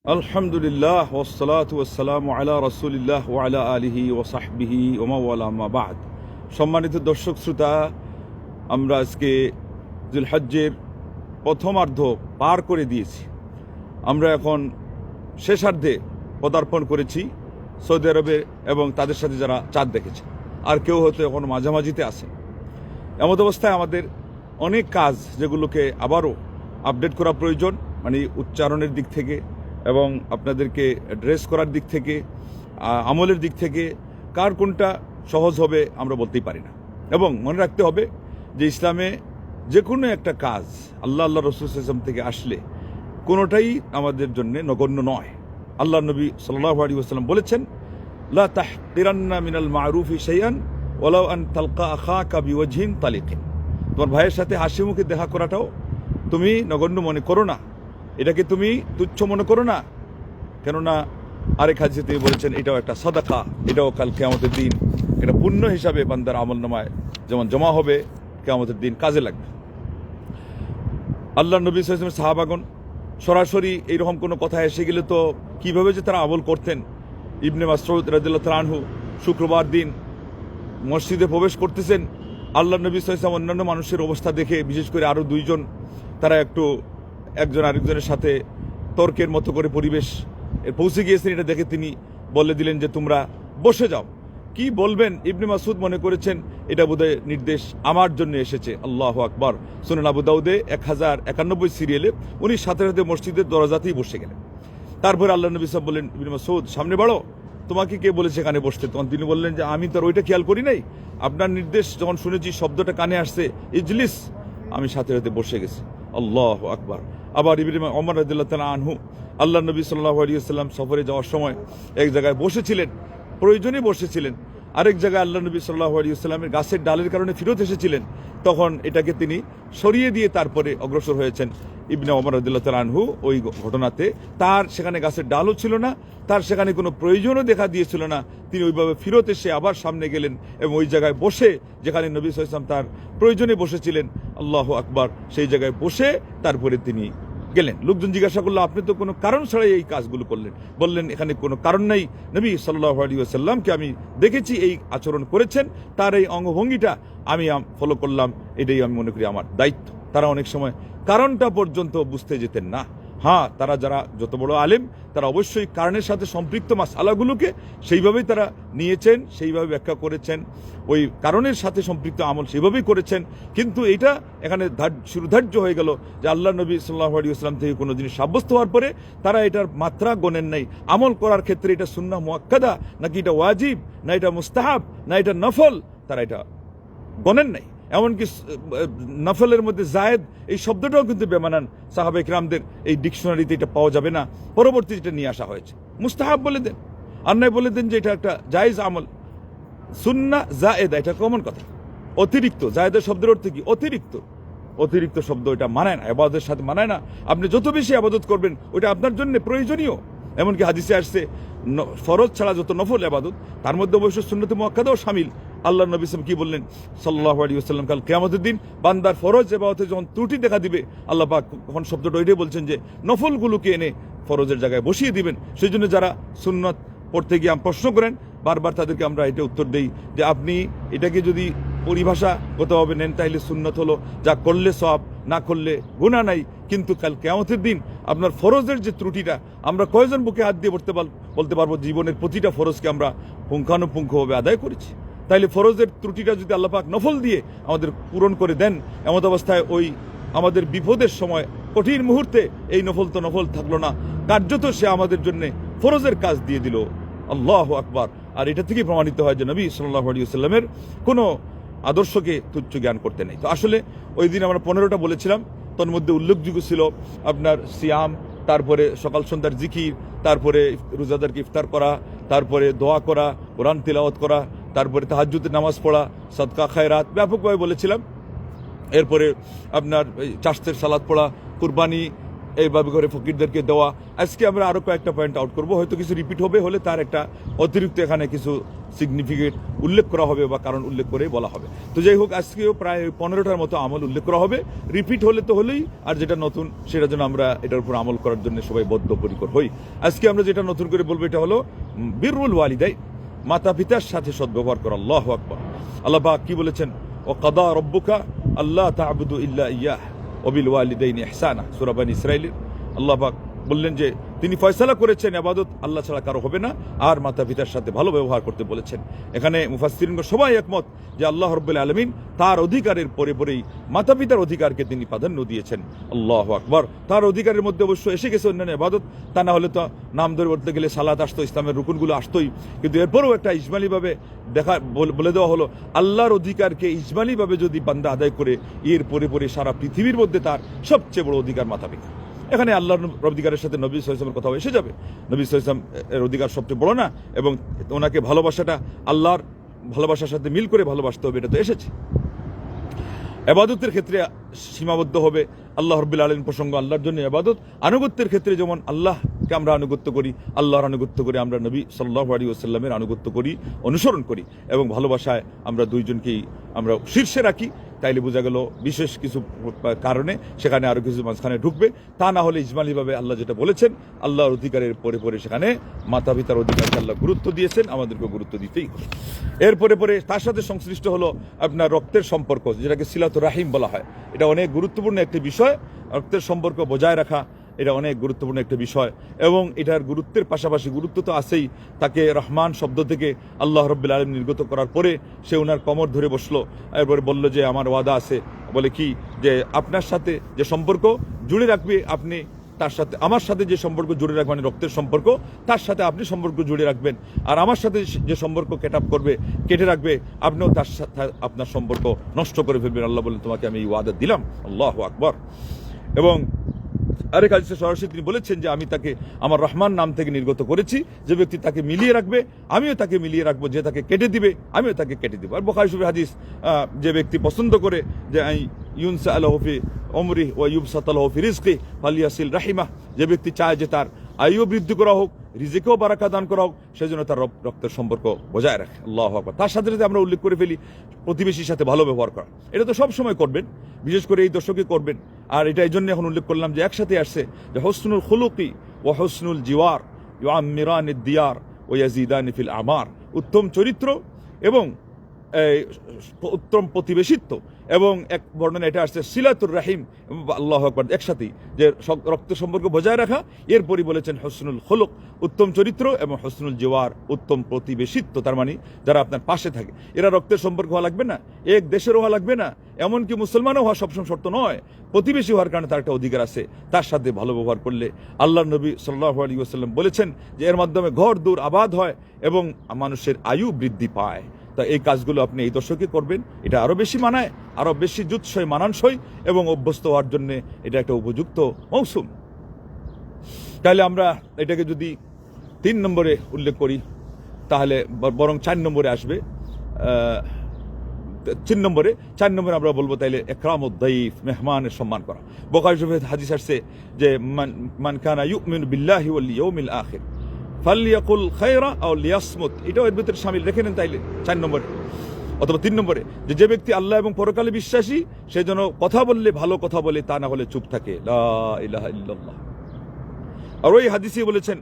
আলহামদুলিল্লাহ ওয়াসসালাতু ওয়াসসালামু আলা রাসূলিল্লাহ ওয়া আলা আলিহি ওয়া সাহবিহি ওয়া মাওয়ালা মা বাদ। সম্মানিত দর্শক শ্রোতা, আমরা আজকে যুলহজ্জের প্রথমার্ধ পার করে দিয়েছি। আমরা এখন শেষার্ধে পদার্পণ করেছি সৌদি আরবে এবং তাদের সাথে যারা চাঁদ দেখেছে, আর কেউ হয়তো এখন মাঝামাঝিতে আছেন। এমত অবস্থায় আমাদের অনেক কাজ যেগুলোকে আবারও আপডেট করা প্রয়োজন, মানে উচ্চারণের দিক থেকে এবং আপনাদেরকে ড্রেস করার দিক থেকে, আমলের দিক থেকে কার কোনটা সহজ হবে আমরা বলতেই পারি না। এবং মনে রাখতে হবে যে ইসলামে যে কোনো একটা কাজ আল্লাহ রসুল সাল্লাল্লাহু থেকে আসলে কোনোটাই আমাদের জন্য নগণ্য নয়। আল্লাহ নবী সাল্লাল্লাহু আলাইহি ওয়াসাল্লাম বলেছেন, লা তাহকিরান্না মিনাল মারুফি শাইআন ওয়ালাউ আন তালকা আখাকা বিওয়াজহিন তালিকিন। তোমার ভাইয়ের সাথে হাসি মুখে দেখা করাটাও তুমি নগণ্য মনে করো না, এটাকে তুমি তুচ্ছ মনে করো না। কেননা আরেক হাদিসে তিনি বলেছেন এটাও একটা সাদাকা, এটাও কাল কিয়ামতের দিন এটা পুণ্য হিসাবে বান্দার আমলনামায় যেমন জমা হবে, কিয়ামতের দিন কাজে লাগবে। আল্লাহ নবী সাল্লাল্লাহু আলাইহি ওয়াসাল্লাম সাহাবাগণ সরাসরি এইরকম কোনো কথা এসে গেলে তো কিভাবে যে তারা আমল করতেন। ইবনে মাসউদ রাদিয়াল্লাহু তাআলা আনহু শুক্রবার দিন মসজিদে প্রবেশ করতেছেন, আল্লাহ নবী সাল্লাল্লাহু আলাইহি ওয়াসাল্লাম অন্যান্য মানুষের অবস্থা দেখে, বিশেষ করে আরও দুইজন তারা একজন আরেকজনের সাথে তর্কের মতো করে পরিবেশ পৌঁছে গিয়েছেন, এটা দেখে তিনি বলে দিলেন যে তোমরা বসে যাও। কি বলবেন? ইবনে মাসউদ মনে করেছেন এটা বোধহয় নির্দেশ আমার জন্য এসেছে। আল্লাহু আকবার। সুনান আবু দাউদে 1091 সিরিয়ালে উনি সাথে সাথে মসজিদের দরজাতেই বসে গেলেন। তারপরে আল্লাহ নবী সাহেব বললেন, ইবনে মাসউদ সামনে বাড়ো, তোমাকে কে বলেছে এখানে বসতে? তখন তিনি বললেন যে আমি তো ওইটা খেয়াল করি নাই, আপনার নির্দেশ যখন শুনেছি শব্দটা কানে আসছে ইজলিস, আমি সাথে সাথে বসে গেছি। আল্লাহু আকবার। আবার ইবনে ওমর রাদিয়াল্লাহু তাআলা আনহু আল্লাহ নবী সাল্লাল্লাহু আলাইহি ওয়াসাল্লাম সফরে যাওয়ার সময় এক জায়গায় বসেছিলেন, প্রয়োজনে বসেছিলেন। আরেক জায়গায় আল্লাহ নবী সাল্লাল্লাহু আলাইহি ওয়াসাল্লামের গাছের ডালের কারণে ফিরত এসেছিলেন, তখন এটাকে তিনি সরিয়ে দিয়ে তারপরে অগ্রসর হয়েছেন। ইবনে ওমর রাদিয়াল্লাহু তাআলা আনহু ওই ঘটনাতে তার সেখানে গাছের ডালও ছিল না, তার সেখানে কোনো প্রয়োজনও দেখা দিয়েছিল না, তিনি ওইভাবে ফিরত এসে আবার সামনে গেলেন এবং ওই জায়গায় বসে যেখানে নবী সাল্লাল্লাহু আলাইহি ওয়াসাল্লাম তার প্রয়োজনে বসেছিলেন, আল্লাহু আকবার, সেই জায়গায় বসে তারপরে তিনি গেলেন। লোকজন জিজ্ঞাসা করলো, আপনি তো কোনো কারণ ছাড়াই এই কাজগুলো করলেন। বললেন এখানে কোনো কারণ নাই, নবী সাল্লাল্লাহু আলাইহি ওয়াসাল্লামকে আমি দেখেছি এই আচরণ করেছেন, তার এই অঙ্গভঙ্গিটা আমি ফলো করলাম, এটাই আমি মনে করি আমার দায়িত্ব। তারা অনেক সময় কারণটা পর্যন্ত বুঝতে যেতেন না। হ্যাঁ, তারা যারা যত বড় আলেম তারা অবশ্যই কারণের সাথে সম্পৃক্ত মাসআলাগুলোকে সেইভাবেই তারা নিয়েছেন, সেইভাবে ব্যাখ্যা করেছেন, ওই কারণের সাথে সম্পৃক্ত আমল সেইভাবেই করেছেন। কিন্তু এটা এখানে শুরুধার্য হয়ে গেল যে আল্লাহ নবী সাল্লাল্লাহু আলাইহি ওয়াসাল্লাম থেকে কোনো জিনিস সাব্যস্ত হওয়ার পরে তারা এটার মাত্রা গণেন নাই। আমল করার ক্ষেত্রে এটা সুন্নাহ মুআক্কাদা নাকি এটা ওয়াজিব, না এটা মুস্তাহাব, না এটা নফল, তারা এটা গণেন নাই। এমনকি নফলের মধ্যে জায়েদ এই শব্দটাও কিন্তু বেমানান, সাহাবায়ে কিরামদের এই ডিকশনারিতে এটা পাওয়া যাবে না, পরবর্তী যেটা নিয়ে আসা হয়েছে। মুস্তাহাব বলে দেন, আর নাই বলে দেন যে এটা একটা জায়েজ আমল। সুন্নাহ জায়েদা এটা কমন কথা, অতিরিক্ত। জায়েদের শব্দের অর্থ কি? অতিরিক্ত। অতিরিক্ত শব্দ এটা মানায় না, ইবাদতের সাথে মানায় না। আপনি যত বেশি ইবাদত করবেন ওইটা আপনার জন্য প্রয়োজনীয়। এমনকি হাদিসে আসছে ফরজ ছাড়া যত নফল ইবাদত তার মধ্যে অবশ্য সুন্নতে মুআক্কাদাও শামিল। আল্লাহ নবী সাল্লাল্লাহু কি বললেন সাল্লাল্লাহু আলাইহি ওয়াসাল্লাম, কাল কিয়ামতের দিন বান্দার ফরজ ইবাদতে যখন ত্রুটি দেখা দিবে, আল্লাহ পাক তখন শব্দটা ওইটাই বলছেন যে নফলগুলোকে এনে ফরজের জায়গায় বসিয়ে দিবেন। সেই জন্য যারা সুন্নত পড়তে গিয়ে প্রশ্ন করেন, বারবার তাদেরকে আমরা এটা উত্তর দেই যে আপনি এটাকে যদি পরিভাষাগতভাবে নেন তাহলে সুন্নত হলো যা করলে সওয়াব, না করলে গুনাহ নাই। কিন্তু কাল কিয়ামতের দিন আপনার ফরজের যে ত্রুটিটা, আমরা কয়জন বুকে হাত দিয়ে বলতে পারবো জীবনের প্রতিটা ফরজকে আমরা পুঙ্খানুপুঙ্খভাবে আদায় করেছি? তাইলে ফরজের ত্রুটিটা যদি আল্লাহ পাক নফল দিয়ে আমাদের পূরণ করে দেন, এমত অবস্থায় ওই আমাদের বিপদের সময় কঠিন মুহূর্তে এই নফল তো নফল থাকলো না, কার্যত সে আমাদের জন্য ফরজের কাজ দিয়ে দিল। আল্লাহু আকবার। আর এটা থেকে প্রমাণিত হয় যে নবী সাল্লাল্লাহু আলাইহি ওয়াসাল্লামের কোনো আদর্শকে তুচ্ছ জ্ঞান করতে নেই। তো আসলে ওই দিন আমরা 15টা বলেছিলাম, তোর মধ্যে উল্লেখযোগ্য ছিল আপনার সিয়াম, তারপরে সকাল সন্ধ্যার জিকির, তারপরে রোজাদারকে ইফতার করা, তারপরে দোয়া করা, কোরআন তিলাওয়াত করা, তারপরে তাহাজ্জুদের নামাজ পড়া, সাদকা খায়রাত ব্যাপকভাবে বলেছিলাম। এরপরে আপনার চাষের সালাত পড়া, কুরবানি, এইভাবে করে ফকিরদেরকে দেওয়া। আজকে আমরা আরও কয়েকটা পয়েন্ট আউট করবো, হয়তো কিছু রিপিট হবে, হলে তার একটা অতিরিক্ত এখানে কিছু সিগনিফিকেন্ট উল্লেখ করা হবে বা কারণ উল্লেখ করে বলা হবে। তো যাই হোক, আজকেও প্রায় 15টার মতো আমল উল্লেখ করা হবে। রিপিট হলে তো হলেই, আর যেটা নতুন সেটা যেন আমরা এটার উপর আমল করার জন্য সবাই বদ্ধপরিকর হই। আজকে আমরা যেটা নতুন করে বলবো এটা হলো বিররুল ওয়ালিদাই, মাতা পিতার সাথে সদ্ব্যবহার করা। আল্লাহু আকবার। আল্লাহ পাক কি বলেছেন? ও কাদা রব্বুকা আল্লাহ তা'বুদু ইল্লা ইয়াহ ওয়া বিল ওয়ালিদাইনি ইহসানা, সূরা বনী ইসরাঈলের আল্লাহ পাক বললেন যে তিনি ফয়সালা করেছেন ইবাদত আল্লাহ ছাড়া কারো হবে না, আর মাতা পিতার সাথে ভালো ব্যবহার করতে বলেছেন। এখানে মুফাসসিরিনগণ সবাই একমত যে আল্লাহ রাব্বুল আলামিন তার অধিকারের পরে পরেই মাতা পিতার অধিকারকে তিনি প্রাধান্য দিয়েছেন। আল্লাহু আকবার। তার অধিকারের মধ্যে অবশ্য এসে গেছে অন্যান্য ইবাদত, তা না হলে তো নাম ধরে বলতে গেলে সালাত আসতো, ইসলামের রুকুনগুলো আসতোই, কিন্তু এরপরও একটা ইজমালিভাবে বলে দেওয়া হলো আল্লাহর অধিকারকে ইজমালিভাবে যদি বান্দা আদায় করে, এর পরে পরে সারা পৃথিবীর মধ্যে তার সবচেয়ে বড় অধিকার মাতা পিতা। এখানে আল্লাহর অধিকারের সাথে নবী সাল্লাল্লাহু আলাইহি ওয়াসাল্লামের কথা এসে যাবে। নবী সাল্লাল্লাহু আলাইহি ওয়াসাল্লাম এর অধিকার সবচেয়ে বড় না, এবং ওনাকে ভালোবাসাটা আল্লাহর ভালোবাসার সাথে মিল করে ভালোবাসতে হবে, এটা তো এসেছে। ইবাদতের ক্ষেত্রে সীমাবদ্ধ হবে আল্লাহ রাব্বুল আলামিন প্রসঙ্গ, আল্লাহর জন্য ইবাদত। আনুগত্যের ক্ষেত্রে যেমন আল্লাহকে আমরা আনুগত্য করি, আল্লাহর আনুগত্য করি, আমরা নবী সাল্লাল্লাহু আলাইহি ওয়াসাল্লামের আনুগত্য করি, অনুসরণ করি, এবং ভালোবাসায় আমরা দুইজনকেই আমরা শীর্ষে রাখি। তাইলে বোঝা গেল বিশেষ কিছু কারণে সেখানে আরো কিছু মাঝখানে ঢুকবে, তা না হলে ইজমালিভাবে আল্লাহ যেটা বলেছেন আল্লাহর অধিকারের পরে পরে সেখানে মাতা পিতার অধিকারকে আল্লাহ গুরুত্ব দিয়েছেন, আমাদেরকে গুরুত্ব দিতেই হবে। এরপরে পরে তার সাথে সংশ্লিষ্ট হলো আপনার রক্তের সম্পর্ক, যেটাকে সিলাতুর রাহিম বলা হয়। এটা অনেক গুরুত্বপূর্ণ একটি বিষয়। রক্তের সম্পর্ক বজায় রাখা এটা অনেক গুরুত্বপূর্ণ একটা বিষয়, এবং এটার গুরুত্বের পাশাপাশি গুরুত্ব তো আছেই। তাকে রহমান শব্দ থেকে আল্লাহ রাব্বুল আলামিন নির্গত করার পরে সে ওনার কোমর ধরে বসলো, এরপরে বলল যে আমার ওয়াদা আছে, বলে কি যে আপনার সাথে যে সম্পর্ক জুড়ে রাখবে আপনি, তার সাথে আমার সাথে যে সম্পর্ক জুড়ে রাখবেন, মানে রক্তের সম্পর্ক, তার সাথে আপনি সম্পর্ক জুড়ে রাখবেন, আর আমার সাথে যে সম্পর্ক কেটে রাখবে আপনিও তার সাথে আপনার সম্পর্ক নষ্ট করে ফেলবেন। আল্লাহ বলেন তোমাকে আমি এই ওয়াদা দিলাম। আল্লাহু আকবার। এবং আরেক হাদিসে সরাসরি তিনি বলেছেন যে আমি তাকে আমার রহমান নাম থেকে নির্গত করেছি। যে ব্যক্তি তাকে মিলিয়ে রাখবে আমিও তাকে মিলিয়ে রাখবো, যে তাকে কেটে দিবে আমিও তাকে কেটে দিব। আর বুখারী শরীফের হাদিস, যে ব্যক্তি পছন্দ করে যে ইউনসা আলাহু ফি উমরি ওয়া ইউবসাত আলাহু ফি রিজকি ফালিয়াসিল রাহিমাহ, যে ব্যক্তি চায় যে তার আয়ু বৃদ্ধি করা হোক, রিজিকেও বারাকা দান করা হোক, সেজন্য তার রক্তের সম্পর্ক বজায় রাখে। আল্লাহু আকবার। তার সাথে সাথে আমরা উল্লেখ করে ফেলি প্রতিবেশীর সাথে ভালো ব্যবহার করা। এটা তো সব সময় করবেন, বিশেষ করে এই দশকে করবেন। আর এটা এই জন্য এখন উল্লেখ করলাম যে একসাথে আসছে যে হসনুল খুলুকি ওয়া হসনুল জিওয়ার ইউআম্মিরানিদ দিয়ার ওয়া ইয়াজিদানি ফিল আমার, উত্তম চরিত্র এবং উত্তম প্রতিবেশিত্ব, এবং এক বর্ণনা এটা আসছে সিলাতুর রাহিম। আল্লাহু আকবার। একসাথেই যে রক্ত সম্পর্ক বজায় রাখা, এরপরই বলেছেন হসনুল খুলুক উত্তম চরিত্র, এবং হসনুল জিওয়ার উত্তম প্রতিবেশিত্ব। তার মানে যারা আপনার পাশে থাকে, এরা রক্তের সম্পর্ক হওয়া লাগবে না, এক দেশের হওয়া লাগবে না, এমনকি মুসলমানও হওয়া সবসময় শর্ত নয়। প্রতিবেশী হওয়ার কারণে তার একটা অধিকার আছে, তার সাথে ভালো ব্যবহার করলে আল্লাহ নবী সাল্লাল্লাহু আলাইহি ওয়াসাল্লাম বলেছেন যে এর মাধ্যমে ঘর দূর আবাদ হয় এবং মানুষের আয়ু বৃদ্ধি পায়। তা এই কাজগুলো আপনি এই দশকে করবেন, এটা আরো বেশি মানায়, আরো বেশি জুৎসই মানানসই, এবং অভ্যস্ত হওয়ার জন্য এটা একটা উপযুক্ত মৌসুম। তাহলে আমরা এটাকে যদি 3 নম্বরে উল্লেখ করি, তাহলে বরং 4 নম্বরে আসবে। 4 নম্বরে আমরা বলবো তাইলে ইকরামুদ দাইফ, মেহমানের সম্মান করা। বুখারী শরীফে হাদিস আসছে যে মান কানা ইউমিনু বিল্লাহি ওয়াল ইয়াউমিল আখির ফালইয়াকুল খায়রা আও লিয়াসমুত, এটাও এর ভিতরে শামিল রেখে নেন তাইলে 4 নম্বরে অথবা 3 নম্বরে, যে ব্যক্তি আল্লাহ এবং পরকালে বিশ্বাসী সে যেন কথা বললে ভালো কথা বলে, তা না হলে চুপ থাকে। লা ইলাহা ইল্লাল্লাহ। আর ওই হাদিসে বলেছেন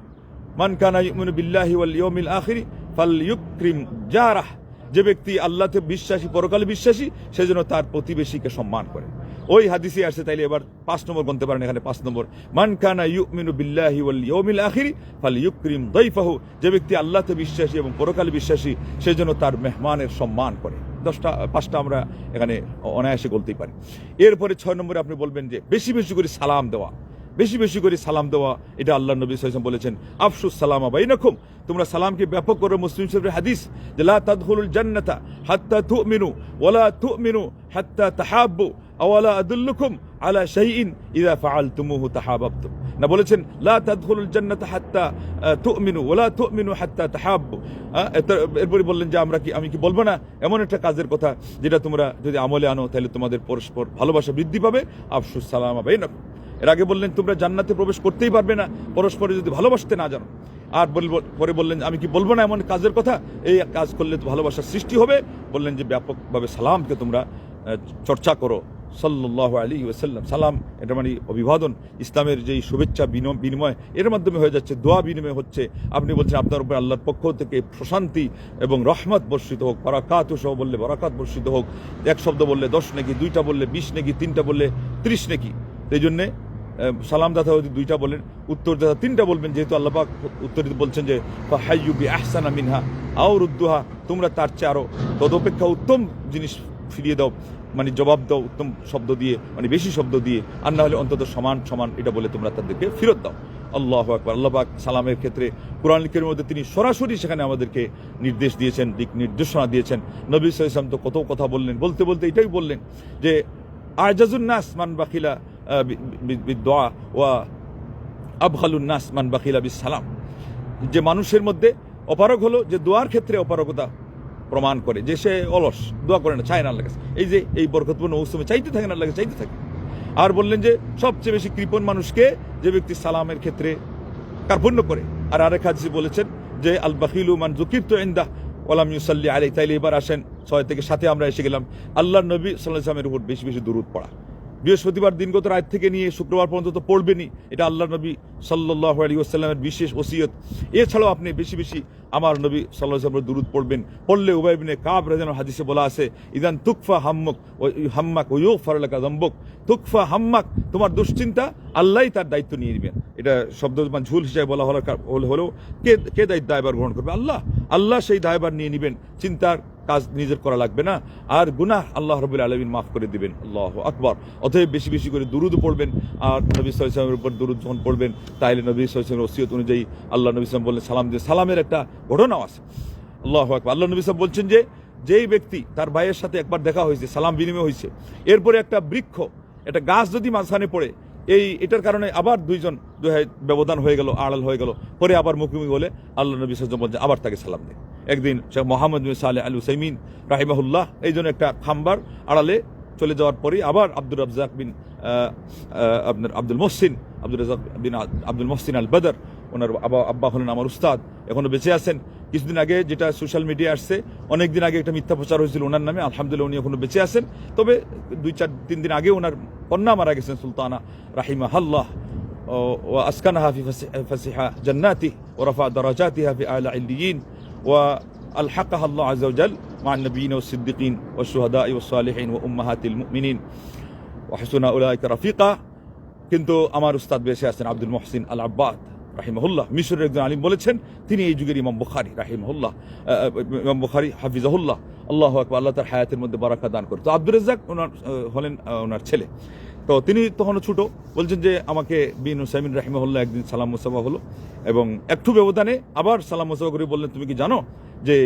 মান কানা ইউমিনু বিল্লাহি ওয়াল ইয়াউমিল আখির ফালইউকরিম জারাহ, যে ব্যক্তি আল্লাহতে বিশ্বাসী, পরকালে বিশ্বাসী, সে যেন তার প্রতিবেশীকে সম্মান করে। ওই হাদিসে আসছে। তাইলে এবার 5 নম্বর গণতে পারেন। এখানে 5 নম্বর, মান কানা ইউমিনু বিল্লাহি ওয়াল ইয়াউমিল আখির ফালইউকরিম দাইফাহু, যে ব্যক্তি আল্লাহতে বিশ্বাসী এবং পরকালে বিশ্বাসী, সে যেন তার মেহমানের সম্মান করে। 5টা আমরা এখানে অনায়াসে বলতেই পারি। এরপরে 6 নম্বরে আপনি বলবেন যে বেশি বেশি করে সালাম দেওয়া, বেশি বেশি করে সালাম দেওয়া। এটা আল্লাহ নবী সাল্লাল্লাহু আলাইহি ওয়াসাল্লাম বলেছেন আফশুস সালামা বাইনাকুম, তোমরা সালামকে ব্যাপক করো। মুসলিম শরীফের হাদিস যে লা তাদখুলুল জান্নাতা হাত্তা তুমিনু ওয়ালা তুমিনু হাত্তা তাহাব্বু আওয়ালা আদুল্লুকুম আলা শাইইন ইযা ফাআলতুমুহু তাহাব্বাতুম, না বলেছেন লা তাদখুলুল জান্নাতা হাত্তা তুমিনু ওয়ালা তুমিনু হাত্তা তাহাব্বু। এরপরে বললেন যে আমি কি বলবো না এমন একটা কাজের কথা যেটা তোমরা যদি আমলে আনো তাহলে তোমাদের পরস্পর ভালোবাসা বৃদ্ধি পাবে। আফশুস সালামা বাইনাকুম। এর আগে বললেন তোমরা জান্নাতে প্রবেশ করতেই পারবে না পরস্পরে যদি ভালোবাসতে না জানো। আর পরে বললেন আমি কি বলবো না এমন কাজের কথা, এই কাজ করলে তো ভালোবাসার সৃষ্টি হবে। বললেন যে ব্যাপকভাবে সালামকে তোমরা চর্চা করো সাল্লাল্লাহু আলাইহি ওয়াসাল্লাম। সালাম এটা মানে অভিবাদন, ইসলামের যেই শুভেচ্ছা বিনিময় এর মাধ্যমে হয়ে যাচ্ছে, দোয়া বিনিময় হচ্ছে। আপনি বলছেন আপনার উপর আল্লাহর পক্ষ থেকে প্রশান্তি এবং রহমত বর্ষিত হোক, বারাকাত সহ বললে বারাকাত বর্ষিত হোক, এক শব্দ বললে 10 নেকি, দুইটা বললে 20 নেকি, তিনটা বললে 30 নেকি। এই জন্যে সালামদাতা যদি দুইটা বলেন, উত্তরদাতা তিনটা বলবেন, যেহেতু আল্লাহ পাক উত্তর বলছেন যে ফাহাইয়ু বিআহসানা মিনহা আও রুদ্দুহা, তোমরা তার চেয়ে আরো তদপেক্ষা উত্তম জিনিস ফিরিয়ে দাও, মানে জবাব দাও উত্তম শব্দ দিয়ে, মানে বেশি শব্দ দিয়ে, আর না হলে অন্তত সমান সমান এটা বলে তোমরা তাদেরকে ফেরত দাও। আল্লাহু আকবার। আল্লাহ পাক সালামের ক্ষেত্রে কোরআন কারীমের মধ্যে তিনি সরাসরি সেখানে আমাদেরকে নির্দেশ দিয়েছেন, দিক নির্দেশনা দিয়েছেন। নবী সাল্লাল্লাহু আলাইহি ওয়াসাল্লাম তো কত কথা বললেন, বলতে বলতে এটাই বললেন যে আজাজুন নাস মান বাখিলা বিদুআ ওয়া আবখালুন নাস মান বাখিলা বিস সালাম, যে মানুষের মধ্যে অপারগ হলো যে দোয়ার ক্ষেত্রে অপারগতা প্রমাণ করে, যে সে অলস, দোয়া করে না, চায় না আল্লাহর কাছে। এই যে এই বরকতপূর্ণ মৌসুমে চাইতে থাকে না আল্লাহকে, চাইতে থাকে। আর বললেন যে সবচেয়ে বেশি কৃপণ মানুষকে যে ব্যক্তি সালামের ক্ষেত্রে কার্পণ্য করে। আর আরেক হাদিসে বলেছেন যে আল বাখিলু মান যুকিরতু ইনদা ওয়ালাম ইউসাল্লি আলাইহি। তাইলে এবার আসেন 6 থেকে 7 আমরা এসে গেলাম আল্লাহর নবী সাল্লাল্লাহু আলাইহি ওয়াসাল্লামের উপর বেশি বেশি দুরূদ পড়া। বৃহস্পতিবার দিনগত রাত থেকে নিয়ে শুক্রবার পর্যন্ত তো পড়বেনই, এটা আল্লাহর নবী সাল্লাল্লাহু আলাইহি ওয়াসাল্লামের বিশেষ ওসিয়ত। এছাড়াও আপনি বেশি বেশি আমার নবী সাল্লাল্লাহু আলাইহি ওয়াসাল্লামের দুরূদ পড়বেন। পড়লে উবাই ইবনে কাব রাদিয়াল্লাহু আনহু হাদিসে বলা আছে ইদান তুকফা হাম্মুক ওয়া হাম্মাক ওয়া ইউগফার লাকা যামবুক। তুকফা হাম্মাক, তোমার দুশ্চিন্তা আল্লাহই তার দায়িত্ব নিয়ে নেবেন। এটা শব্দ ঝুল হিসেবে বলা হলেও কে দায়ভার গ্রহণ করবে? আল্লাহ। আল্লাহ সেই দায়ভার নিয়ে নেবেন, চিন্তার কাজ নিজের করা লাগবে না, আর গুনাহ আল্লাহ রাব্বুল আলামিন মাফ করে দিবেন। আল্লাহু আকবার। অতএব বেশি বেশি করে দুরূদ পড়বেন, আর নবী সাল্লাল্লাহু আলাইহি ওয়াসাল্লামের উপর দুরূদ যখন পড়বেন তাইলে নবী সাল্লাল্লাহু আলাইহি ওয়াসাল্লামের ওসিয়ত অনুযায়ী আল্লাহ নবী সাল্লাল্লাহু আলাইহি ওয়াসাল্লাম বললেন সালাম দিয়ে, সালামের একটা ঘটনাও আছে। আল্লাহু আকবার। আল্লাহ নবী সাল্লাল্লাহু আলাইহি ওয়াসাল্লাম বলছেন যে যেই ব্যক্তি তার ভাইয়ের সাথে একবার দেখা হয়েছে, সালাম বিনিময় হয়েছে, এরপরে একটা বৃক্ষ, একটা গাছ যদি মাঝখানে পড়ে, এটার কারণে আবার দুইজন ব্যবধান হয়ে গেল, আড়াল হয়ে গেল, পরে আবার মুখোমুখি হলে আল্লাহ নবী সাল্লাল্লাহু আলাইহি ওয়াসাল্লাম বলছেন আবার তাকে সালাম দেয়। একদিন শেখ মোহাম্মদ বিন সালেহ আল উসাইমিন রাহিমাহুল্লাহ এই জন্য একটা খাম্বার আড়ালে চলে যাওয়ার পরেই আবার আব্দুর রাজ্জাক বিন আপনার আব্দুল মহসিন আল বদর, ওনার আব্বা হলেন আমার উস্তাদ, এখনো বেঁচে আছেন। কিছুদিন আগে যেটা সোশ্যাল মিডিয়া আসছে, অনেকদিন আগে একটা মিথ্যা প্রচার হয়েছিল ওনার নামে, আলহামদুলিল্লাহ উনি এখনো বেঁচে আছেন। তবে 2-3 দিন আগে ওনার কন্যা মারা গেছেন, সুলতানা রাহিমাহাল্লাহ, ওয়া আসকানাহা ফি ফাসিহা জান্নাতি ওয়া রাফা দারাজাতিহা ফি আলা ইল্লিয়িন ওয়া আলহাকাহা আল্লাহু আযজা ওয়া জাল মা আন-নাবিয়্যিন ওয়াস সিদ্দিকিন ওয়াশ শুহাদা'i ওয়াস সালিহিন ওয়া উম্মাহাতিল মুমিনিন ওয়া হাসুনা উলাইকা রাফিকা। কিন্তু আমার উস্তাদ বেঁচে আছেন আব্দুল মুহসিন আল আব্বাদ রাহিমাহুল্লাহ, মিশরের একজন আলিম বলেছেন, তিনি এই যুগের ইমাম বুখারী রাহিমাহুল্লাহ, ইমাম বুখারী হাফিজাহুল্লাহ। আল্লাহু আকবার। আল্লাহ তার হায়াতের মধ্যে বারাকা দান করে। তো আব্দুর রাজ্জাক ওনার হলেন ওনার ছেলে। তো তিনি তখনও ছোট, বলছেন যে আমাকে বিন উসাইমিন রাহিমাহুল্লাহ একদিন সালাম মুসাফা হলো, এবং একটু ব্যবধানে আবার সালাম মুসাফা করে বললেন তুমি কি জানো যে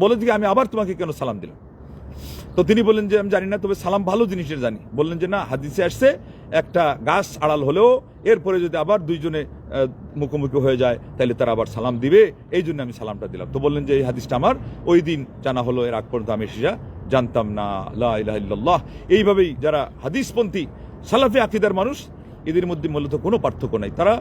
বলে দিকে আমি আবার তোমাকে কেন সালাম দিলাম? তো তিনি বললেন যে আমি জানি না, তবে সালাম ভালো জিনিসের জানি। বললেন যে না, হাদিসে আসছে একটা গাছ আড়াল হলেও এরপরে যদি আবার দুইজনে মুখোমুখি হয়ে যায় তাহলে তারা আবার সালাম দিবে, এই জন্য আমি সালামটা দিলাম। তো বললেন যে এই হাদিসটা আমার ওই দিন জানা হলো, এর আগ পর্যন্ত আমি সেটা জানতাম না। লা ইলাহা ইল্লাল্লাহ। এইভাবেই যারা হাদিসপন্থী সালাফি আকীদার মানুষ, এদের মধ্যে মূলত কোনো পার্থক্য নাই। তারা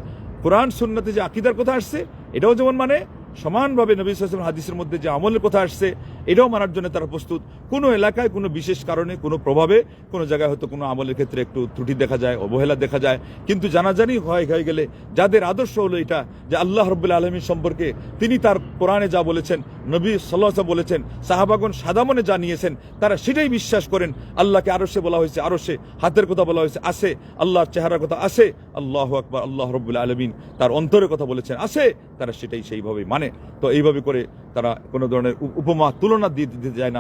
কোরআন সুন্নাতে যে আকীদার কথা আসছে এটাও যেমন মানে, সমানভাবে নবী সাল্লাল্লাহু আলাইহি ওয়াসাল্লাম হাদিসের মধ্যে যে আমলের কথা আসছে এটাও মানার জন্য তারা প্রস্তুত। কোনো এলাকায় কোনো বিশেষ কারণে কোনো প্রভাবে কোনো জায়গায় হয়তো কোনো আমলের ক্ষেত্রে একটু ত্রুটি দেখা যায়, অবহেলা দেখা যায়, কিন্তু জানাজানি হয়ে গেলে যাদের আদর্শ হলো এটা যে আল্লাহ রাব্বুল আলামিন সম্পর্কে তিনি তার কোরআনে যা বলেছেন, নবী সাল্লাল্লাহু আলাইহি ওয়াসাল্লাম বলেছেন, সাহাবাগণ সাদা মনে জানিয়েছেন, তারা সেটাই বিশ্বাস করেন। আল্লাহকে আরশে বলা হয়েছে, আরশে হাতের কথা বলা হয়েছে, আছে। আল্লাহর চেহারার কথা আছে, আল্লাহু আকবার। আল্লাহ রাব্বুল আলামিন তার অন্তরের কথা বলেছেন, আছে। তারা সেটাই সেইভাবে মানে। তো এইভাবে করে তারা কোনো ধরনের উপমা তুলনা দিতে যায়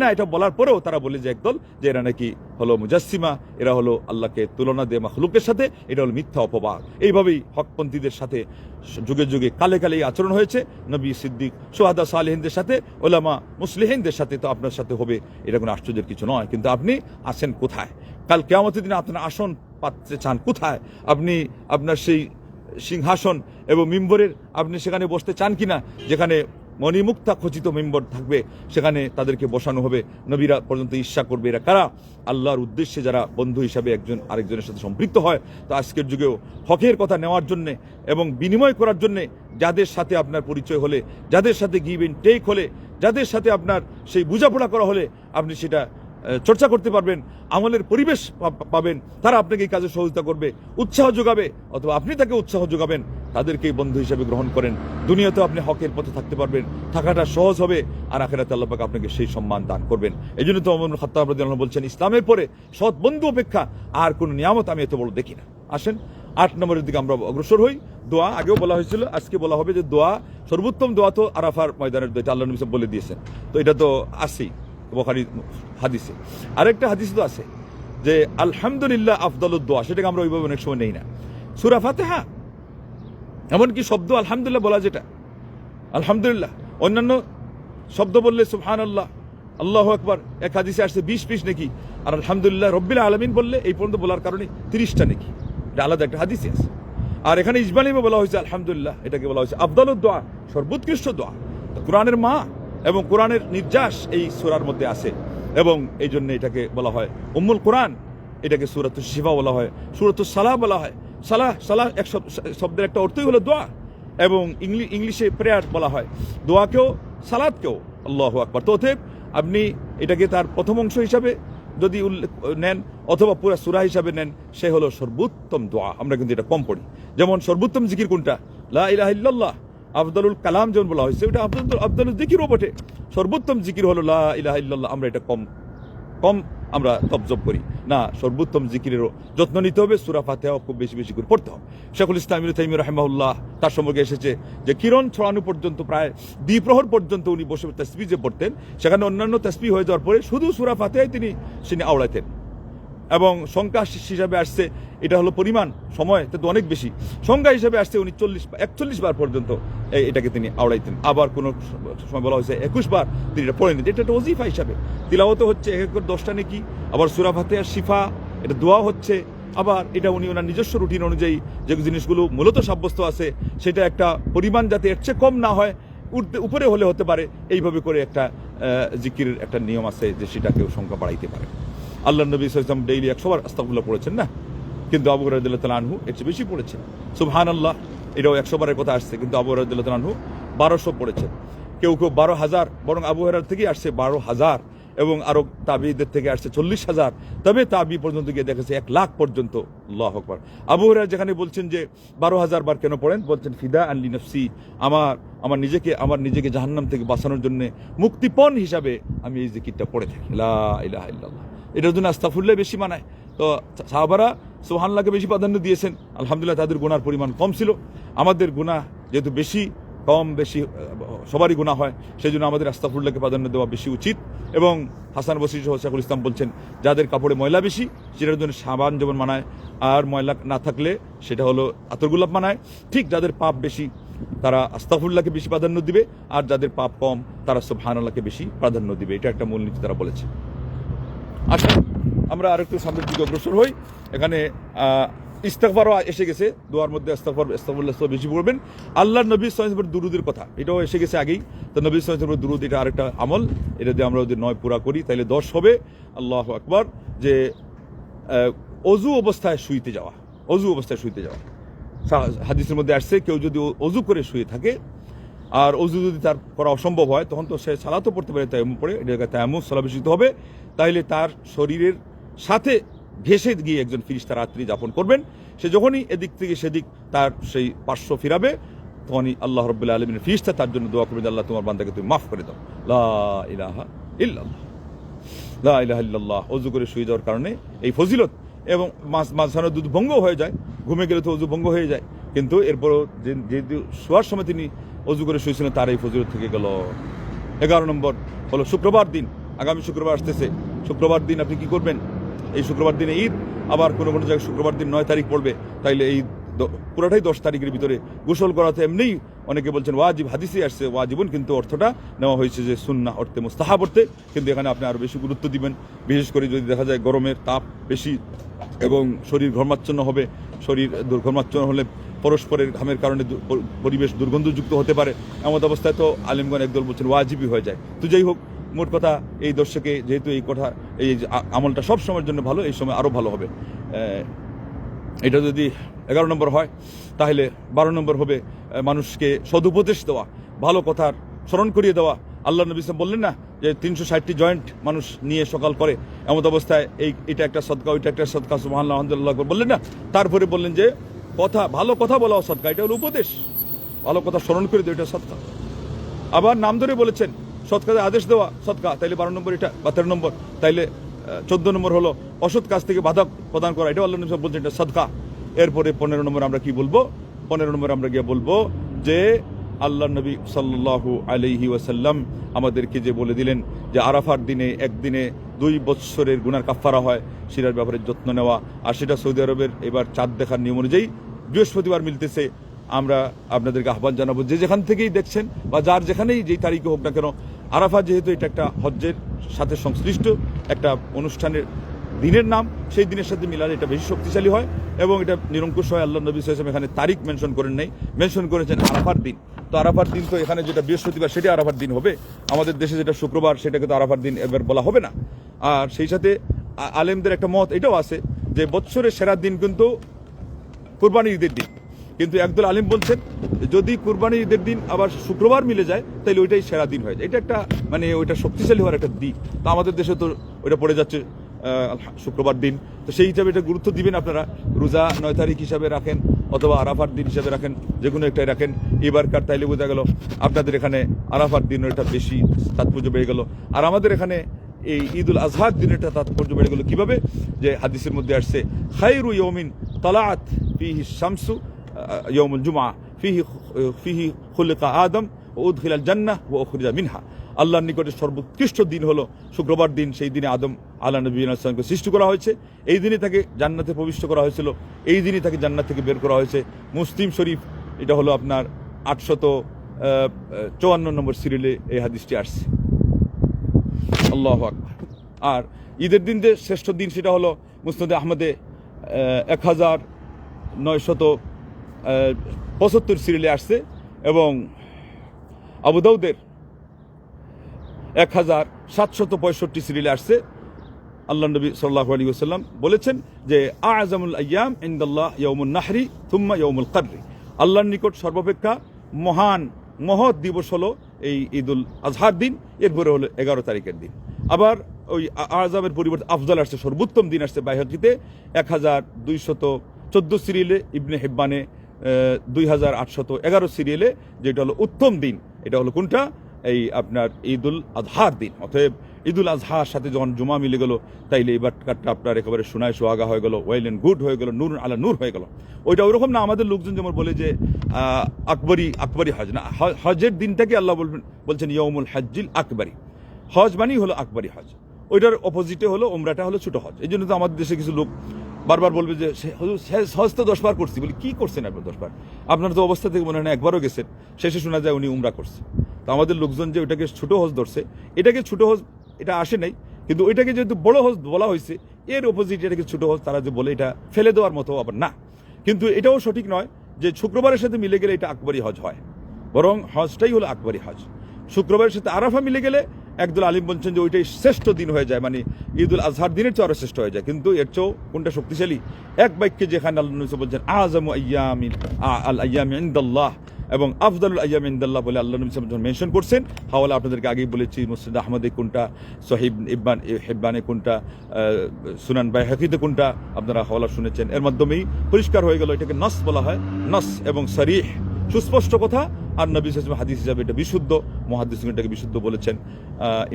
না। এটা বলার পরেও তারা বলে যে একদল যে এরা নাকি হলো মুজাসসিমা, এরা হলো আল্লাহকে তুলনা দিয়ে মাখলুকের সাথে, এটা হলো মিথ্যা অপবাদ। এইভাবেই হকপন্থীদের সাথে যুগে যুগে কালে কালে আচরণ হয়েছে। নবী সিদ্দিক, শুহাদা, সালেহিনদের সাথে, ওলামা মুসলিহিনদের সাথে তো আপনার সাথে হবে, এটা কোনো আশ্চর্যের কিছু নয়। কিন্তু আপনি আছেন কোথায়? কাল কিয়ামতের দিনে আপনার আসন পাচ্ছে চান কোথায়? আপনি আপনার সেই সিংহাসন এবং মিম্বরের আপনি সেখানে বসতে চান কিনা, যেখানে মণিমুক্তা খচিত মেম্বর থাকবে, সেখানে তাদেরকে বসানো হবে। নবীরা পর্যন্ত ঈর্ষা করবে এরা কারা? আল্লাহর উদ্দেশ্যে যারা বন্ধু হিসাবে একজন আরেকজনের সাথে সম্পৃক্ত হয়। তো আজকের যুগেও হকের কথা নেওয়ার জন্যে এবং বিনিময় করার জন্যে যাদের সাথে আপনার পরিচয় হলে, যাদের সাথে গিভ এন্ড টেক হলে, যাদের সাথে আপনার সেই বোঝাপড়া করা হলে আপনি সেটা চর্চা করতে পারবেন, আমলের পরিবেশ পাবেন, তারা আপনাকে এই কাজে সহযোগিতা করবে, উৎসাহ যোগাবে, অথবা আপনি তাকে উৎসাহ যোগাবেন, তাদেরকেই বন্ধু হিসেবে গ্রহণ করেন। দুনিয়াতেও আপনি হকের পথে থাকতে পারবেন, থাকাটা সহজ হবে, আর আখিরাতে আল্লাহ পাক আপনাকে সেই সম্মান দান করবেন। এই জন্য তো ওমর ইবনে খাত্তাব রাদিয়াল্লাহু আনহু বলছেন, ইসলামের পরে সৎ বন্ধু অপেক্ষা আর কোনো নিয়ামত আমি এত বড় দেখি না। আসেন 8 নম্বরের দিকে আমরা অগ্রসর হই। দোয়া আগেও বলা হয়েছিল, আজকে বলা হবে যে দোয়া সর্বোত্তম দোয়া তো আরাফার ময়দানের দোয়া, আল্লাহ নবী বলে দিয়েছেন। তো এটা তো আসেই বুখারী হাদিসে। আরেকটা হাদিস তো আছে যে আলহামদুলিল্লাহ আফদালুদ দোয়া, সেটাকে আমরা ওইভাবে অনেক সময় নেই না। সূরা ফাতিহা এমনকি শব্দ আলহামদুলিল্লাহ বলা, যেটা আলহামদুলিল্লাহ, অন্যান্য শব্দ বললে সুবহানাল্লাহ, আল্লাহু আকবার, এক হাদিসে আসছে 20 পিস নাকি, আর আলহামদুলিল্লাহ রব্বিল আলামিন বললে এই পর্যন্ত বলার কারণে 30টা নাকি, এটা আলাদা একটা হাদিসে আছে। আর এখানে ইজমালিমে বলা হয়েছে আলহামদুলিল্লাহ, এটাকে বলা হয়েছে আফদালুদ দোয়া, সর্বোৎকৃষ্ট দোয়া। কোরআনের মা এবং কোরআনের নির্যাস এই সূরার মধ্যে আছে, এবং এই জন্য এটাকে বলা হয় উম্মুল কোরআন। এটাকে সূরাতুশ শিফা বলা হয়, সূরাতুস সালাহ বলা হয়। সালাহ এক শব্দের একটা অর্থই হলো দোয়া, এবং ইংলিশে প্রেয়ার বলা হয়। দোয়াকেও সালাতকেও আল্লাহু আকবার। তো অতএব আপনি এটাকে তার প্রথম অংশ হিসাবে যদি নেন অথবা পুরো সূরা হিসাবে নেন, সে হলো সর্বোত্তম দোয়া। আমরা কিন্তু এটা কম পড়ি। যেমন সর্বোত্তম জিকির কোনটা? লা ইলাহা ইল্লাল্লাহ। আফদালুল কালাম যেমন বলা হয়েছে, ওটা আফদালুল জিকিরও বটে। সর্বোত্তম জিকির হলো লা ইলাহা ইল্লাল্লাহ। আমরা এটা কম আমরা তবজব করি না। সর্বোত্তম জিকিরেরও যত্ন নিতে হবে। সূরা ফাতিহাও খুব বেশি বেশি করে পড়তে হবে। শেখুল ইসলাম ইবনে তাইমিয়া রাহিমাহুল্লাহ তার সম্পর্কে এসেছে যে কিরণ ছড়ানো পর্যন্ত, প্রায় দ্বিপ্রহর পর্যন্ত উনি বসে তাসবিহ যে পড়তেন, সেখানে অন্যান্য তাসবিহ হয়ে যাওয়ার পরে শুধু সূরা ফাতিহায় তিনি আওড়াইতেন। এবং সংখ্যা হিসাবে আসছে, এটা হলো পরিমাণ, সময় কিন্তু অনেক বেশি। সংখ্যা হিসাবে আসছে উনি 41 বার পর্যন্ত এটাকে তিনি আওড়াইতেন। আবার কোনো সময় বলা হয়েছে 21 বার তিনি এটা পড়েন। এটা একটা ওজিফা হিসাবে তিলাওয়াত হচ্ছে, এক করে 10টা নেকি। আবার সূরা ফাতিহার শিফা, এটা দোয়া হচ্ছে। আবার এটা উনি ওনার নিজস্ব রুটিন অনুযায়ী যে জিনিসগুলো মূলত সাব্যস্ত আছে, সেটা একটা পরিমাণ যাতে এর চেয়ে কম না হয়, উপরে হলে হতে পারে, এইভাবে করে একটা জিকিরের একটা নিয়ম আছে যে সেটাকেও সংখ্যা বাড়াইতে পারে। আল্লাহ নবী সাল্লাল্লাহু আলাইহি ওয়াসাল্লাম ডেইলি 100 বার আস্তাগফিরুল্লাহ পড়েছেন না, কিন্তু আবু হুরায়রা রাদিয়াল্লাহু তাআলা আনহু এর চেয়ে বেশি পড়েছেন। সুবহানাল্লাহ, এটাও 100 বারের কথা আসছে, কিন্তু আবু হুরায়রা রাদিয়াল্লাহু তাআলা আনহু 1200 পড়েছেন। কেউ 12,000, বরং আবু হুরায়রার থেকে আসছে 12,000, এবং আরো তাবিঈদের থেকে আসছে 40,000, তবে তাবিঈ পর্যন্ত গিয়ে দেখেছে 1,00,000 পর্যন্ত। আল্লাহু আকবার। আবু হুরায়রা যেখানে বলছেন যে 12,000 বার কেন পড়েন, বলছেন ফিদা আন লিনাফসি, আমার নিজেকে জাহান্নাম থেকে বাঁচানোর জন্য মুক্তিপণ হিসাবে আমি এই জিকিরটা পড়ে থাকি, লা ইলাহা ইল্লাল্লাহ। এটার জন্য আস্তাগফিরুল্লাহ বেশি মানায়। তো সাহাবারা সুবহানাল্লাহকে বেশি প্রাধান্য দিয়েছেন। আলহামদুলিল্লাহ, তাদের গুনার পরিমাণ কম ছিল। আমাদের গুনাহ যেহেতু বেশি সবারই গুনাহ হয়, সেই জন্য আমাদের আস্তাগফিরুল্লাহকে প্রাধান্য দেওয়া বেশি উচিত। এবং হাসান বসরি সহ শেখুল ইসলাম বলছেন, যাদের কাপড়ে ময়লা বেশি সেটার জন্য সাবান যেমন মানায়, আর ময়লা না থাকলে সেটা হলো আতর গোলাপ মানায়, ঠিক যাদের পাপ বেশি তারা আস্তাগফিরুল্লাহকে বেশি প্রাধান্য দিবে, আর যাদের পাপ কম তারা সুবহানাল্লাহকে বেশি প্রাধান্য দিবে। এটা একটা মূলনীতি তারা বলেছে। আচ্ছা, আমরা আরেকটু সামনের দিকে অগ্রসর হই। এখানে ইস্তিগফারও এসে গেছে, দোয়ার মধ্যে আস্তাগফিরুল্লাহ বেশি পড়বেন। আল্লাহর নবী সাল্লাল্লাহু আলাইহি ওয়াসাল্লামের দুরুদের কথা এটাও এসে গেছে আগেই। তো নবী সাল্লাল্লাহু আলাইহি ওয়াসাল্লামের দুরুদ, এটা আরেকটা আমল। এটা দিয়ে আমরা যদি 9 পুরা করি তাহলে 10 হবে। আল্লাহু আকবার। যে অজু অবস্থায় শুইতে যাওয়া, হাদিসের মধ্যে আসছে, কেউ যদি অজু করে শুয়ে থাকে আর অজু যদি তার করা অসম্ভব হয়, তখন তো সে সালাতও পড়তে পারে, তায়াম্মুম পড়ে, এটা তায়াম্মুম সালাত বিশুদ্ধ হবে। তাইলে তার শরীরের সাথে ঘেঁষে গিয়ে একজন ফেরেশতা রাত্রি যাপন করবেন। সে যখনই এদিক থেকে সেদিক তার সেই পার্শ্ব ফিরাবে, তখনই আল্লাহ রাব্বুল আলামিনের ফেরেশতা তার জন্য দোয়া করবেন, আল্লাহ তোমার বান্দাকে তুমি মাফ করে দাও। লা ইলাহা ইল্লাল্লাহ, লা ইলাহা ইল্লাল্লাহ। অজু করে শুয়ে যাওয়ার কারণে এই ফজিলত। এবং মাঝখানে দুধ ভঙ্গ হয়ে যায়, ঘুমে গেলে তো অজু ভঙ্গ হয়ে যায়, কিন্তু এরপরও যেহেতু শোয়ার সময় তিনি অজু করে শুয়েছিলেন, তার এই ফজিলত থেকে গেল। 11 নম্বর হলো শুক্রবার দিন। আগামী শুক্রবার আসতেছে। শুক্রবার দিন আপনি কি করবেন? এই শুক্রবার দিনে ঈদ, আবার কোনো কোনো জায়গায় শুক্রবার দিন 9 তারিখ পড়বে, তাইলে এই পুরোটাই 10 তারিখের ভিতরে গোসল করাতে এমনিই অনেকে বলছেন ওয়াজিব, হাদিসে আসছে ওয়াজিবুন, কিন্তু অর্থটা নেওয়া হয়েছে যে সুন্নাহ অর্থে, মুস্তাহাব অর্থে। কিন্তু এখানে আপনি আরও বেশি গুরুত্ব দিবেন, বিশেষ করে যদি দেখা যায় গরমের তাপ বেশি এবং শরীর ঘর্মাচ্ছন্ন হবে। শরীর ঘর্মাচ্ছন্ন হলে পরস্পরের ঘামের কারণে পরিবেশ দুর্গন্ধযুক্ত হতে পারে। এমন অবস্থায় তো আলেমগণ একদল বলছেন ওয়াজিবই হয়ে যায়। তো যাই হোক, মোট কথা এই দর্শকে যেহেতু এই কথা এই আমলটা সব সময়ের জন্য ভালো, এই সময় আরও ভালো হবে। এটা যদি 11 নম্বর হয়, তাহলে 12 নম্বর হবে মানুষকে সদুপদেশ দেওয়া, ভালো কথার স্মরণ করিয়ে দেওয়া। আল্লাহ নবী সাল্লাল্লাহু আলাইহি ওয়াসাল্লাম বললেন না যে 360টি জয়েন্ট মানুষ নিয়ে সকাল করে, এমন অবস্থায় এটা একটা সদকা, ওইটা একটা সদকা, সুবহানাল্লাহ আলহামদুলিল্লাহ বললেন না। তারপরে বললেন যে ভালো কথা বলাও সদকা, এটা হলো উপদেশ, ভালো কথা স্মরণ করে দেওয়া, এটা সদকা। আবার নাম ধরে বলেছেন সৎকাজে আদেশ দেওয়া সদকা, তাইলে 12 নম্বর এটা, বা 13 নম্বর, তাইলে 14 নম্বর হলো অসৎ কাজ থেকে বাধা প্রদান করা, এটাও আল্লাহ নবী বলছেন এটা সদকা। এরপরে 15 নম্বর আমরা কি বলবো? 15 নম্বর আমরা গিয়ে বলবো যে আল্লাহ নবী সাল্লাল্লাহু আলাইহি ওয়াসাল্লাম আমাদেরকে যে বলে দিলেন যে আরাফার দিনে একদিনে 2 বছরের গুনার কাফফারা হয়, সেটার ব্যাপারে যত্ন নেওয়া। আর সেটা সৌদি আরবের এবার চাঁদ দেখার নিয়ম অনুযায়ী বৃহস্পতিবার মিলতেছে। আমরা আপনাদেরকে আহ্বান জানাবো, যে যেখান থেকেই দেখছেন বা যার যেখানেই যেই তারিখে হোক না কেন, আরাফা যেহেতু এটা একটা হজ্জের সাথে সংশ্লিষ্ট একটা অনুষ্ঠানের দিনের নাম, সেই দিনের সাথে মিলালে এটা বেশি শক্তিশালী হয় এবং এটা নিরঙ্কুশ হয়। আল্লাহ নবী সাল্লাল্লাহু আলাইহি ওয়াসাল্লাম এখানে তারিখ মেনশন করেন নাই, মেনশন করেছেন আরাফার দিন। তো আরাফার দিন তো এখানে যেটা বৃহস্পতিবার সেটা আরাফার দিন হবে, আমাদের দেশে যেটা শুক্রবার সেটাকে তো আরাফার দিন এবার বলা হবে না। আর সেই সাথে আলেমদের একটা মত এটাও আছে যে বৎসরের সেরা দিন কিন্তু কুরবানির ঈদের দিন, কিন্তু একদল আলিম বলছেন যদি কুরবানির ঈদের দিন আবার শুক্রবার মিলে যায় তাহলে ওইটাই সেরা দিন হয়ে যায়। এটা একটা মানে ওইটা শক্তিশালী হওয়ার একটা দিক। তো আমাদের দেশে তো ওইটা পড়ে যাচ্ছে শুক্রবার দিন, তো সেই হিসাবে এটা গুরুত্ব দিবেন আপনারা। রোজা 9 তারিখ হিসাবে রাখেন অথবা আরাফার দিন হিসাবে রাখেন, যে কোনো একটাই রাখেন। এবারকার তাইলে বোঝা গেল আপনাদের এখানে আরাফার দিনের এটা বেশি তাৎপর্য বেড়ে গেল, আর আমাদের এখানে এই ঈদুল আজহার দিনের তাৎপর্য বেড়ে গেল। কিভাবে? যে হাদিসের মধ্যে আসছে খায়রু ইয়াউমিন তালাআত ফিহি শামসু ইয়াউমুল জুমআ ফিহি খুলিকা আদম ওয়া উদখিলাল জান্নাহ ওয়া উখরিজা মিনহা। আল্লাহর নিকটে সর্বোৎকৃষ্ট দিন হলো শুক্রবার দিন। সেই দিনে আদম আলা নবী সাল্লামকে সৃষ্টি করা হয়েছে, এই দিনে তাকে জান্নাতে প্রবিষ্ট করা হয়েছিল, এই দিনই তাকে জান্নাত থেকে বের করা হয়েছে। মুসলিম শরীফ এটা হলো আপনার 854 নম্বর সিরিয়ালে এই হাদিসটি আসছে। আল্লাহু আকবার। আর ঈদের দিন যে শ্রেষ্ঠ দিন সেটা হলো মুসনাদে আহমদে 1975 সিরিয়ালে আসছে এবং আবু দাউদের 1765 সিরিয়ালে আসছে। আল্লাহ নবী সাল্লাল্লাহু আলাইহি ওয়াসাল্লাম বলেছেন যে আ'জামুল আইয়াম ইনদাল্লাহ ইয়াউমুন নাহরি থুম্মা ইয়াউমুল কদরি। আল্লাহর নিকট সর্বাপেক্ষা মহৎ দিবস হলো এই ঈদুল আজহার দিন, এরপরে হলো 11 তারিখের দিন। আবার ওই আ'জামের পরিবর্তে আফজাল আসছে, সর্বোত্তম দিন আসছে বাইহাকিতে 1214 সিরিয়ালে, ইবনে হিব্বানে 2811 সিরিয়ালে, যেটা হলো উত্তম দিন। এটা হলো কোনটা? এই আপনার ঈদুল আজহার দিন। অতএব ঈদুল আজহার সাথে যখন জুমা মিলে গেল তাইলে এই বাটকারটা আপনার একেবারে সোনায় সোহাগা হয়ে গেল, ওয়েল এন্ড গুড হয়ে গেল, নূর আলা নূর হয়ে গেল। ওইটা ওইরকম না আমাদের লোকজন যেমন বলে যে আকবরি হজ না, হজের দিনটাকে আল্লাহ বলছেন ইয়াউমুল হজ্জিল আকবরি। হজ মানেই হলো আকবরি হজ, ওইটার অপোজিটে হলো ওমরাটা হলো ছোট হজ। এই জন্য তো আমাদের দেশে কিছু লোক বারবার বলবে যে হজ তো 10 বার করছি। বলি কি করছেন আপনার 10 বার? আপনার তো অবস্থা থেকে মনে হয় না একবারও গেছেন, শেষে শোনা যায় উনি উমরা করছে। তো আমাদের লোকজন যে ওইটাকে ছোট হজ ধরছে, এটাকে ছোট হজ এটা আসে নাই, কিন্তু ওইটাকে যেহেতু বড় হজ বলা হয়েছে, এর অপোজিট এটাকে ছোট হজ তারা যে বলে এটা ফেলে দেওয়ার মতো আবার না। কিন্তু এটাও সঠিক নয় যে শুক্রবারের সাথে মিলে গেলে এটা আকবরি হজ হয়, বরং হজটাই হলো আকবরি হজ। শুক্রবারের সাথে আরাফা মিলে গেলে একদল আলিম বলছেন যে ওইটাই শ্রেষ্ঠ দিন হয়ে যায়, মানে ঈদুল আজহার দিনের চেয়ে আরো শ্রেষ্ঠ হয়ে যায়। কিন্তু এর চেয়েও কোনটা শক্তিশালী? এক বাক্যে যেখানে আল্লাহ নবী বলছেন আযমু আইয়ামিন আল আইয়ামি ইনদাল্লাহ এবং আফদালুল আইয়াম ইনদাল্লাহ বলে আল্লাহ নবী যখন মেনশন করছেন, হাওয়ালা আপনাদেরকে আগেই বলেছি, মুসনাদ আহমদে কোনটা, সহিহ হিব্বানে কোনটা, সুনান বাইহাকিতে কোনটা, আপনারা হাওয়ালা শুনেছেন। এর মাধ্যমেই পরিষ্কার হয়ে গেল এটাকে নস বলা হয়। নস এবং সরিহ, সুস্পষ্ট কথা। আর নবী সাল্লাল্লাহু আলাইহি ওয়াসাল্লাম হাদিস হিসাবে এটা বিশুদ্ধ, মুহাদ্দিসগণ এটাকে বিশুদ্ধ বলেছেন,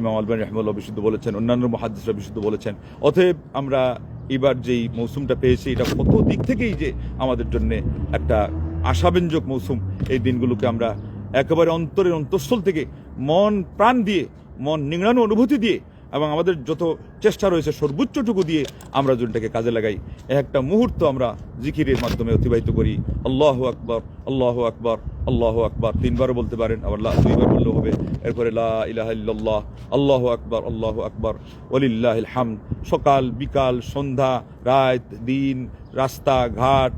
ইমাম আলবানী রাহিমাহুল্লাহ বিশুদ্ধ বলেছেন, অন্যান্য মুহাদ্দিসরা বিশুদ্ধ বলেছেন। অতএব আমরা এবার যেই মৌসুমটা পেয়েছি এটা কত দিক থেকেই যে আমাদের জন্য একটা আশাব্যঞ্জক মৌসুম। এই দিনগুলোকে আমরা একেবারে অন্তরের অন্তঃস্থল থেকে মন প্রাণ দিয়ে, মন নিংড়ানো অনুভূতি দিয়ে এবং আমাদের যত চেষ্টা রয়েছে সর্বোচ্চটুকু দিয়ে আমরা যেটাকে কাজে লাগাই, একটা মুহূর্ত আমরা জিকিরের মাধ্যমে অতিবাহিত করি। আল্লাহু আকবার, আল্লাহু আকবার, আল্লাহু আকবার, 3 বারও বলতে পারেন, আবার 2 বার বললেও হবে। এরপরে লা ইলাহা ইল্লাল্লাহ, আল্লাহু আকবার ওয়ালিল্লাহিল হামদ। সকাল বিকাল সন্ধ্যা রাত দিন, রাস্তা ঘাট,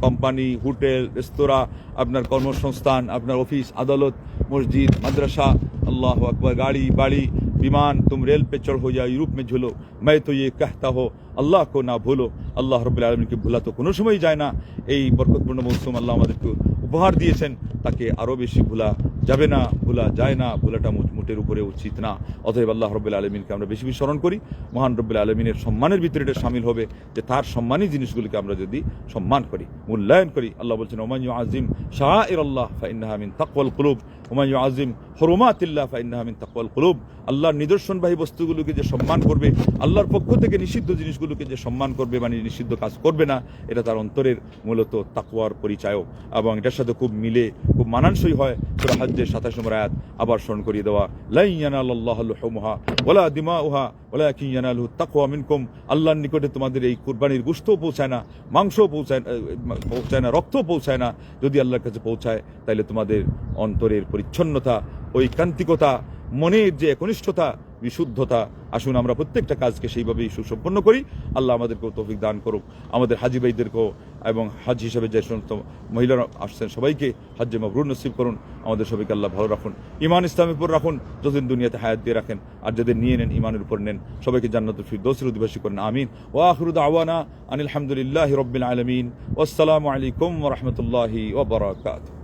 কোম্পানি, হোটেল, রেস্তোরাঁ, আপনার কর্মসংস্থান, আপনার অফিস আদালত, मस्जिद मदरसा, अल्लाह अकबर, गाड़ी बाड़ी विमान, तुम रेल पे चढ़ो या यूरोप में झूलो, मैं तो ये कहता हो আল্লাহ কো না ভুলো। আল্লাহ রব্বুল আলমিনকে ভোলা তো কোনো সময় যায় না। এই বরকতপূর্ণ মৌসুম আল্লাহ আমাদেরকে উপহার দিয়েছেন, তাকে আরও বেশি ভোলা যাবে না, ভোলা যায় না, ভোলাটা মোটের উপরে উচিত না। অতএব আল্লাহ রব্বুল আলমিনকে আমরা বেশি বেশি স্মরণ করি। মহান রব্বুল আলমিনের সম্মানের ভিতরে এটা সামিল হবে যে তার সম্মানী জিনিসগুলিকে আমরা যদি সম্মান করি, মূল্যায়ন করি। আল্লাহ বলছেন ওমান ইউআযিম শাআইরাল্লাহ ফাইন্নাহা মিন তাকওয়াল কুলুব ওমান ইউআযিম হুরুমাতিল্লাহ ফাইন্নাহা মিন তাকওয়াল কুলুব। আল্লাহর নিদর্শনবাহী বস্তুগুলোকে যে সম্মান করবে, আল্লাহর পক্ষ থেকে নিষিদ্ধ জিনিসগুলোকে যে সম্মান করবে, মানে নিষিদ্ধ কাজ করবে না, এটা তার অন্তরের মূলত তাকওয়ার পরিচায়ক। এবং এটার সাথে খুব মিলে, খুব মানানসই হয় সূরা হজ্জের 27 নম্বর আয়াত আবার স্মরণ করিয়ে দেওয়া, লা ইয়ানালাল্লাহু লুহুমুহা ওয়ালা দিমাউহা ওয়ালাকিন ইয়ানালুহু তাকওয়া মিনকুম। আল্লাহর নিকটে তোমাদের এই কুরবানির গোশতও পৌঁছায় না, মাংসও পৌঁছায় না, রক্তও পৌঁছায় না। যদি আল্লাহর কাছে পৌঁছায় তাহলে তোমাদের অন্তরের পরিচ্ছন্নতা, ঐকান্তিকতা, মনের যে একনিষ্ঠতা, বিশুদ্ধতা। আসুন আমরা প্রত্যেকটা কাজকে সেইভাবেই সুসম্পন্ন করি। আল্লাহ আমাদেরকেও তৌফিক দান করুক, আমাদের হাজি ভাইদেরকেও এবং হাজ হিসেবে যে সমস্ত মহিলারা আসছেন সবাইকে হজ্জে মাবরুর নসিব করুন। আমাদের সবাইকে আল্লাহ ভালো রাখুন, ঈমান ইসলামের উপর রাখুন, যতদিন দুনিয়াতে হায়াত দিয়ে রাখেন। আর যাদের নিয়ে নেন ঈমানের উপর নেন, সবাইকে জান্নাতুল ফিরদৌসের অধিবাসী করেন, আমিন। ওয়া আখিরু দাওয়ানা আনিল হামদুলিল্লাহি রাব্বিল আলামিন। ওয়াসসালামু আলাইকুম ওয়া রাহমাতুল্লাহি ওয়া বারাকাতুহু।